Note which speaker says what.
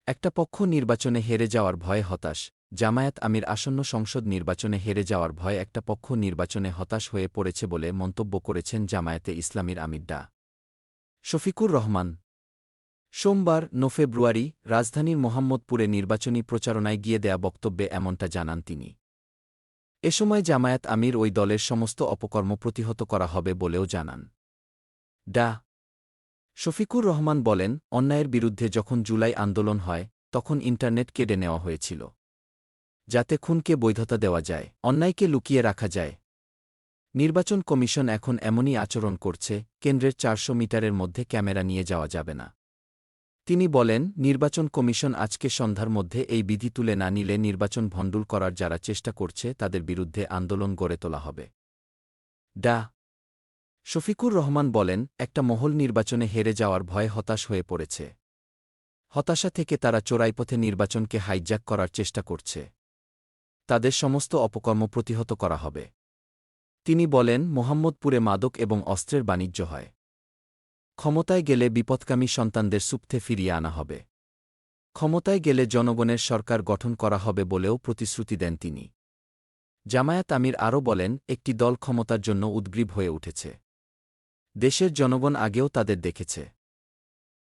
Speaker 1: একটা পক্ষ নির্বাচনে হেরে যাওয়ার ভয়ে হতাশ, জামায়াত আমির আসন্ন সংসদ নির্বাচনে হেরে যাওয়ার ভয়ে একটা পক্ষ নির্বাচনে হতাশ হয়ে পড়েছে বলে মন্তব্য করেছেন জামায়াতে ইসলামীর আমির ডা. শফিকুর রহমান। সোমবার ৯ ফেব্রুয়ারি রাজধানীর মোহাম্মদপুরে নির্বাচনী প্রচারণায় গিয়ে দেয়া বক্তব্যে এমনটা জানান তিনি। এ সময় জামায়াত আমির ওই দলের সমস্ত অপকর্ম প্রতিহত করা হবে বলেও জানান। ডা. শফিকুর রহমান বলেন, অন্যায়ের বিরুদ্ধে যখন জুলাই আন্দোলন হয়, তখন ইন্টারনেট কেড়ে নেওয়া হয়েছিল, যাতে খুনকে বৈধতা দেওয়া যায়, অন্যায়কে লুকিয়ে রাখা যায়। নির্বাচন কমিশন এখন এমনই আচরণ করছে, কেন্দ্রের ৪০০ মিটারের মধ্যে ক্যামেরা নিয়ে যাওয়া যাবে না। তিনি বলেন, নির্বাচন কমিশন আজকে সন্ধ্যার মধ্যে এই বিধি তুলে না নিলে নির্বাচন ভণ্ডুল করার যারা চেষ্টা করছে তাদের বিরুদ্ধে আন্দোলন গড়ে তোলা হবে। ডা. শফিকুর রহমান বলেন, একটা মহল নির্বাচনে হেরে যাওয়ার ভয়ে হতাশ হয়ে পড়েছে। হতাশা থেকে তারা চোরাইপথে নির্বাচনকে হাইজ্যাক করার চেষ্টা করছে। তাদের সমস্ত অপকর্ম প্রতিহত করা হবে। তিনি বলেন, মোহাম্মদপুরে মাদক এবং অস্ত্রের বাণিজ্য হয়। ক্ষমতায় গেলে বিপদকামী সন্তানদের সুপ্থে ফিরিয়ে আনা হবে। ক্ষমতায় গেলে জনগণের সরকার গঠন করা হবে বলেও প্রতিশ্রুতি দেন তিনি। জামায়াত আমির আরও বলেন, একটি দল ক্ষমতার জন্য উদ্গ্রীব হয়ে উঠেছে। দেশের জনগণ আগেও তাদের দেখেছে।